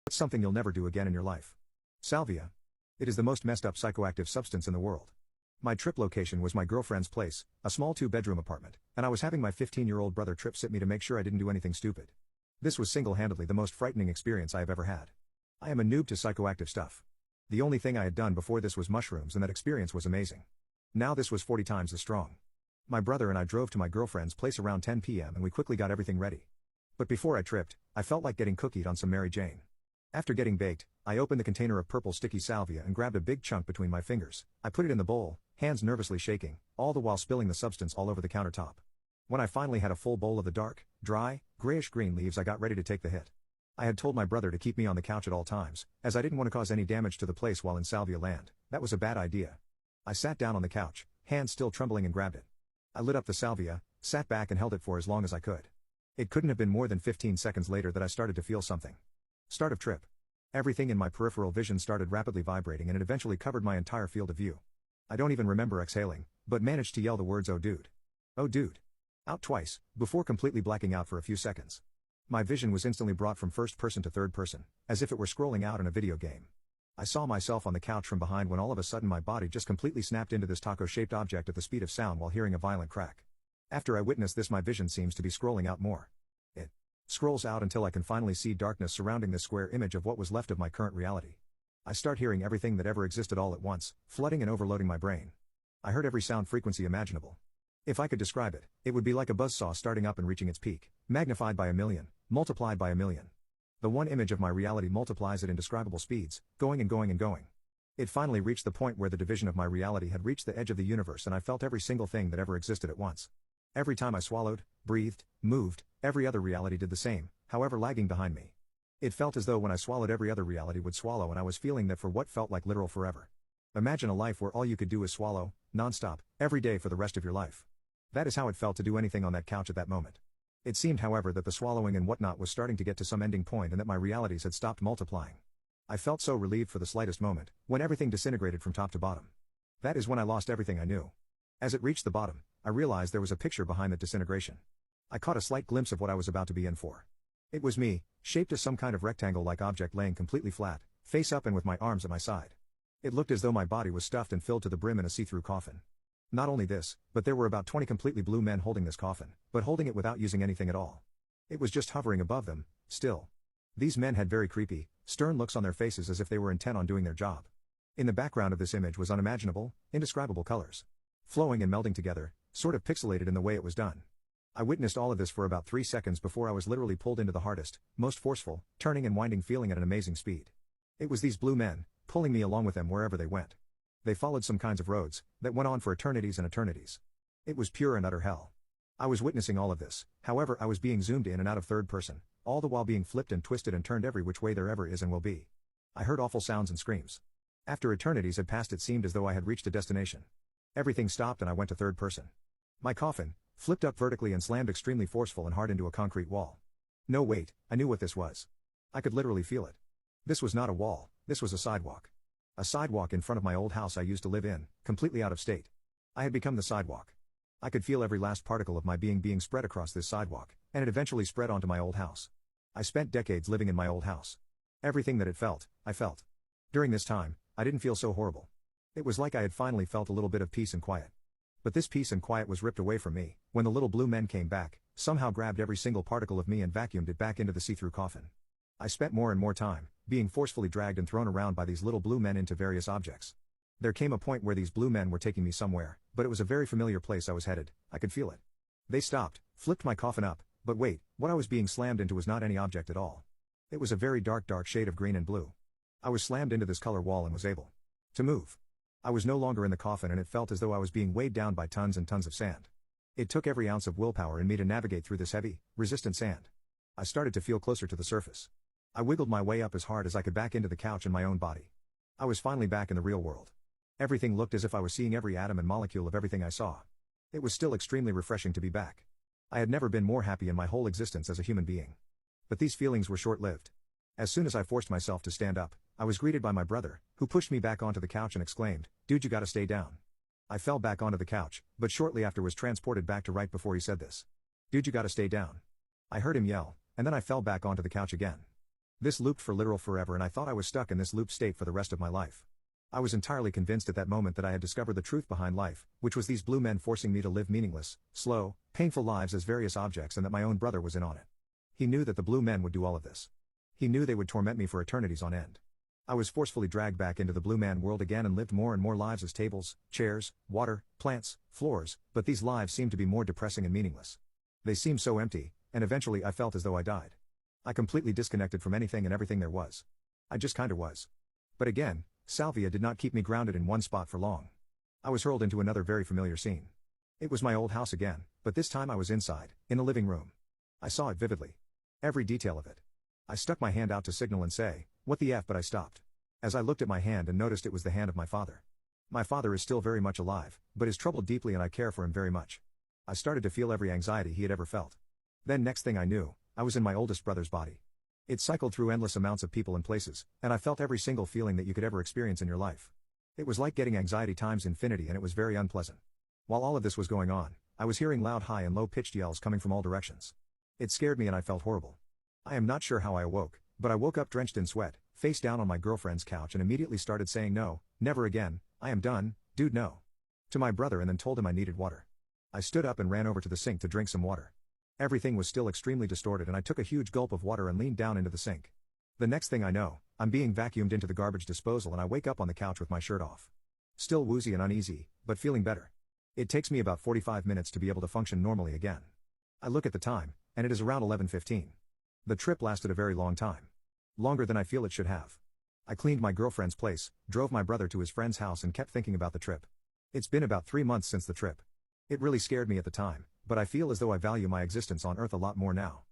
What's something you'll never do again in your life? Salvia. It is the most messed up psychoactive substance in the world. My trip location was my girlfriend's place, a small 2-bedroom apartment, and I was having my 15-year-old brother trip sit me to make sure I didn't do anything stupid. This was single-handedly the most frightening experience I have ever had. I am a noob to psychoactive stuff. The only thing I had done before this was mushrooms, and that experience was amazing. Now this was 40 times as strong. My brother and I drove to my girlfriend's place around 10 p.m. and we quickly got everything ready. But before I tripped, I felt like getting cookied on some Mary Jane. After getting baked, I opened the container of purple sticky salvia and grabbed a big chunk between my fingers. I put it in the bowl, hands nervously shaking, all the while spilling the substance all over the countertop. When I finally had a full bowl of the dark, dry, grayish-green leaves, I got ready to take the hit. I had told my brother to keep me on the couch at all times, as I didn't want to cause any damage to the place while in salvia land. That was a bad idea. I sat down on the couch, hands still trembling, and grabbed it. I lit up the salvia, sat back and held it for as long as I could. It couldn't have been more than 15 seconds later that I started to feel something. Start of trip. Everything in my peripheral vision started rapidly vibrating and it eventually covered my entire field of view. I don't even remember exhaling, but managed to yell the words "Oh dude. Oh dude." Out twice, before completely blacking out for a few seconds. My vision was instantly brought from first person to third person, as if it were scrolling out in a video game. I saw myself on the couch from behind when all of a sudden my body just completely snapped into this taco-shaped object at the speed of sound while hearing a violent crack. After I witnessed this, my vision seems to be scrolling out more. It scrolls out until I can finally see darkness surrounding this square image of what was left of my current reality. I start hearing everything that ever existed all at once, flooding and overloading my brain. I heard every sound frequency imaginable. If I could describe it, it would be like a buzzsaw starting up and reaching its peak, magnified by 1,000,000, multiplied by 1,000,000. The one image of my reality multiplies at indescribable speeds, going and going and going. It finally reached the point where the division of my reality had reached the edge of the universe and I felt every single thing that ever existed at once. Every time I swallowed, breathed, moved, every other reality did the same, however lagging behind me. It felt as though when I swallowed, every other reality would swallow, and I was feeling that for what felt like literal forever. Imagine a life where all you could do is swallow, non-stop, every day for the rest of your life. That is how it felt to do anything on that couch at that moment. It seemed, however, that the swallowing and whatnot was starting to get to some ending point and that my realities had stopped multiplying. I felt so relieved for the slightest moment, when everything disintegrated from top to bottom. That is when I lost everything I knew. As it reached the bottom, I realized there was a picture behind that disintegration. I caught a slight glimpse of what I was about to be in for. It was me, shaped as some kind of rectangle-like object laying completely flat, face up and with my arms at my side. It looked as though my body was stuffed and filled to the brim in a see-through coffin. Not only this, but there were about 20 completely blue men holding this coffin, but holding it without using anything at all. It was just hovering above them, still. These men had very creepy, stern looks on their faces as if they were intent on doing their job. In the background of this image was unimaginable, indescribable colors. Flowing and melding together, sort of pixelated in the way it was done. I witnessed all of this for about 3 seconds before I was literally pulled into the hardest, most forceful, turning and winding feeling at an amazing speed. It was these blue men, pulling me along with them wherever they went. They followed some kinds of roads, that went on for eternities and eternities. It was pure and utter hell. I was witnessing all of this, however I was being zoomed in and out of third person, all the while being flipped and twisted and turned every which way there ever is and will be. I heard awful sounds and screams. After eternities had passed, it seemed as though I had reached a destination. Everything stopped and I went to third person. My coffin, flipped up vertically and slammed extremely forceful and hard into a concrete wall. No wait, I knew what this was. I could literally feel it. This was not a wall, this was a sidewalk. A sidewalk in front of my old house I used to live in, completely out of state. I had become the sidewalk. I could feel every last particle of my being spread across this sidewalk, and it eventually spread onto my old house. I spent decades living in my old house. Everything that it felt, I felt. During this time, I didn't feel so horrible. It was like I had finally felt a little bit of peace and quiet. But this peace and quiet was ripped away from me, when the little blue men came back, somehow grabbed every single particle of me and vacuumed it back into the see-through coffin. I spent more and more time, being forcefully dragged and thrown around by these little blue men into various objects. There came a point where these blue men were taking me somewhere, but it was a very familiar place I was headed, I could feel it. They stopped, flipped my coffin up, but wait, what I was being slammed into was not any object at all. It was a very dark shade of green and blue. I was slammed into this color wall and was able to move. I was no longer in the coffin and it felt as though I was being weighed down by tons and tons of sand. It took every ounce of willpower in me to navigate through this heavy, resistant sand. I started to feel closer to the surface. I wiggled my way up as hard as I could back into the couch and my own body. I was finally back in the real world. Everything looked as if I was seeing every atom and molecule of everything I saw. It was still extremely refreshing to be back. I had never been more happy in my whole existence as a human being. But these feelings were short-lived. As soon as I forced myself to stand up, I was greeted by my brother, who pushed me back onto the couch and exclaimed, "Dude, you gotta stay down." I fell back onto the couch, but shortly after was transported back to right before he said this. "Dude, you gotta stay down." I heard him yell, and then I fell back onto the couch again. This looped for literal forever and I thought I was stuck in this loop state for the rest of my life. I was entirely convinced at that moment that I had discovered the truth behind life, which was these blue men forcing me to live meaningless, slow, painful lives as various objects and that my own brother was in on it. He knew that the blue men would do all of this. He knew they would torment me for eternities on end. I was forcefully dragged back into the blue man world again and lived more and more lives as tables, chairs, water, plants, floors, but these lives seemed to be more depressing and meaningless. They seemed so empty, and eventually I felt as though I died. I completely disconnected from anything and everything there was. I just kinda was. But again, salvia did not keep me grounded in one spot for long. I was hurled into another very familiar scene. It was my old house again, but this time I was inside, in the living room. I saw it vividly. Every detail of it. I stuck my hand out to signal and say, "What the F?" but I stopped. As I looked at my hand and noticed it was the hand of my father. My father is still very much alive, but is troubled deeply and I care for him very much. I started to feel every anxiety he had ever felt. Then next thing I knew, I was in my oldest brother's body. It cycled through endless amounts of people and places, and I felt every single feeling that you could ever experience in your life. It was like getting anxiety times infinity and it was very unpleasant. While all of this was going on, I was hearing loud high and low pitched yells coming from all directions. It scared me and I felt horrible. I am not sure how I awoke, but I woke up drenched in sweat, face down on my girlfriend's couch and immediately started saying no, never again, I am done, dude no. To my brother and then told him I needed water. I stood up and ran over to the sink to drink some water. Everything was still extremely distorted and I took a huge gulp of water and leaned down into the sink. The next thing I know, I'm being vacuumed into the garbage disposal and I wake up on the couch with my shirt off. Still woozy and uneasy, but feeling better. It takes me about 45 minutes to be able to function normally again. I look at the time, and it is around 11:15. The trip lasted a very long time. Longer than I feel it should have. I cleaned my girlfriend's place, drove my brother to his friend's house and kept thinking about the trip. It's been about 3 months since the trip. It really scared me at the time, but I feel as though I value my existence on Earth a lot more now.